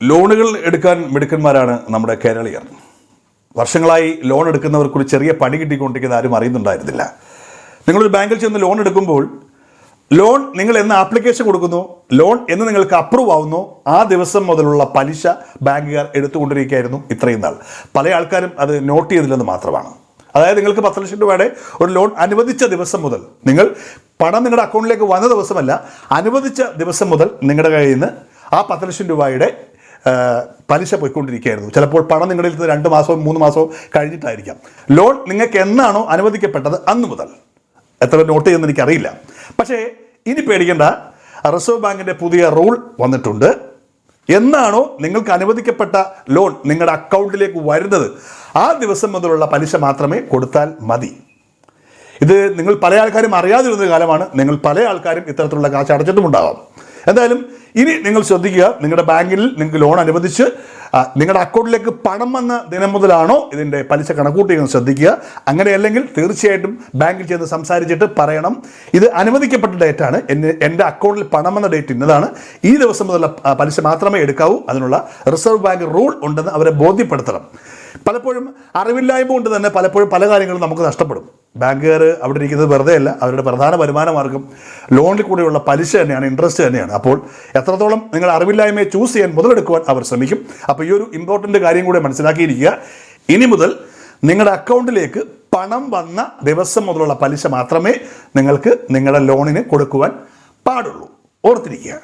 ലോണുകൾ എടുക്കാൻ മിടുക്കന്മാരാണ് നമ്മുടെ കേരളീയർ. വർഷങ്ങളായി ലോൺ എടുക്കുന്നവർക്ക് ഒരു ചെറിയ പണി കിട്ടിക്കൊണ്ടിരിക്കുന്ന ആരും അറിയുന്നുണ്ടായിരുന്നില്ല. നിങ്ങളൊരു ബാങ്കിൽ ചെന്ന് ലോൺ എടുക്കുമ്പോൾ ലോൺ നിങ്ങൾ എന്ന് ആപ്ലിക്കേഷൻ കൊടുക്കുന്നു, ലോൺ എന്ന് നിങ്ങൾക്ക് അപ്രൂവ് ആവുന്നു, ആ ദിവസം മുതലുള്ള പലിശ ബാങ്കുകാർ എടുത്തുകൊണ്ടിരിക്കുകയായിരുന്നു ഇത്രയും നാൾ. പല ആൾക്കാരും അത് നോട്ട് ചെയ്തില്ലെന്ന് മാത്രമാണ്. അതായത് നിങ്ങൾക്ക് 10 ലക്ഷം രൂപയുടെ ഒരു ലോൺ അനുവദിച്ച ദിവസം മുതൽ, നിങ്ങൾ പണം നിങ്ങളുടെ അക്കൗണ്ടിലേക്ക് വന്ന ദിവസമല്ല, അനുവദിച്ച ദിവസം മുതൽ നിങ്ങളുടെ കയ്യിൽ നിന്ന് ആ 10 ലക്ഷം രൂപയുടെ പലിശ പോയിക്കൊണ്ടിരിക്കുകയായിരുന്നു. ചിലപ്പോൾ പണം നിങ്ങളിൽ നിന്ന് 2 മാസവും 3 മാസവും കഴിഞ്ഞിട്ടായിരിക്കാം. ലോൺ നിങ്ങൾക്ക് എന്നാണോ അനുവദിക്കപ്പെട്ടത് അന്ന് മുതൽ, എത്ര നോട്ട് ചെയ്യുമെന്ന് എനിക്കറിയില്ല. പക്ഷേ ഇനി പേടിക്കേണ്ട, റിസർവ് ബാങ്കിൻ്റെ പുതിയ റൂൾ വന്നിട്ടുണ്ട്. എന്നാണോ നിങ്ങൾക്ക് അനുവദിക്കപ്പെട്ട ലോൺ നിങ്ങളുടെ അക്കൗണ്ടിലേക്ക് വരുന്നത് ആ ദിവസം മുതലുള്ള പലിശ മാത്രമേ കൊടുത്താൽ മതി. ഇത് നിങ്ങൾ പല ആൾക്കാരും അറിയാതിരുന്ന കാലമാണ്. നിങ്ങൾ പല ആൾക്കാരും ഇത്തരത്തിലുള്ള കാശ് അടച്ചിട്ടുമുണ്ടാവാം. എന്തായാലും ഇനി നിങ്ങൾ ശ്രദ്ധിക്കുക, നിങ്ങളുടെ ബാങ്കിൽ നിങ്ങൾക്ക് ലോൺ അനുവദിച്ച് നിങ്ങളുടെ അക്കൗണ്ടിലേക്ക് പണം വന്ന ദിനം മുതലാണോ ഇതിൻ്റെ പലിശ കണക്കൂട്ടിയെന്ന് ശ്രദ്ധിക്കുക. അങ്ങനെയല്ലെങ്കിൽ തീർച്ചയായിട്ടും ബാങ്കിൽ ചെന്ന് സംസാരിച്ചിട്ട് പറയണം, ഇത് അനുവദിക്കപ്പെട്ട ഡേറ്റാണ്, എൻ്റെ അക്കൗണ്ടിൽ പണം വന്ന ഡേറ്റ് ഇന്നതാണ്, ഈ ദിവസം മുതലുള്ള പലിശ മാത്രമേ എടുക്കാവൂ, അതിനുള്ള റിസർവ് ബാങ്ക് റൂൾ ഉണ്ടെന്ന് അവരെ ബോധ്യപ്പെടുത്തണം. പലപ്പോഴും അറിവില്ലായ്മ കൊണ്ട് തന്നെ പലപ്പോഴും പല കാര്യങ്ങളും നമുക്ക് നഷ്ടപ്പെടും. ബാങ്കുകാർ അവിടെ ഇരിക്കുന്നത് വെറുതെ അല്ല, അവരുടെ പ്രധാന വരുമാന മാർഗം ലോണിൽ കൂടെയുള്ള പലിശ തന്നെയാണ്, ഇൻട്രസ്റ്റ് തന്നെയാണ്. അപ്പോൾ എത്രത്തോളം നിങ്ങൾ അറിവില്ലായ്മയെ ചൂസ് ചെയ്യാൻ മുതലെടുക്കുവാൻ അവർ ശ്രമിക്കും. അപ്പോൾ ഈ ഒരു ഇമ്പോർട്ടൻ്റ് കാര്യം കൂടെ മനസ്സിലാക്കിയിരിക്കുക. ഇനി മുതൽ നിങ്ങളുടെ അക്കൗണ്ടിലേക്ക് പണം വന്ന ദിവസം മുതലുള്ള പലിശ മാത്രമേ നിങ്ങൾക്ക് നിങ്ങളുടെ ലോണിന് കൊടുക്കുവാൻ പാടുള്ളൂ. ഓർത്തിരിക്കുക.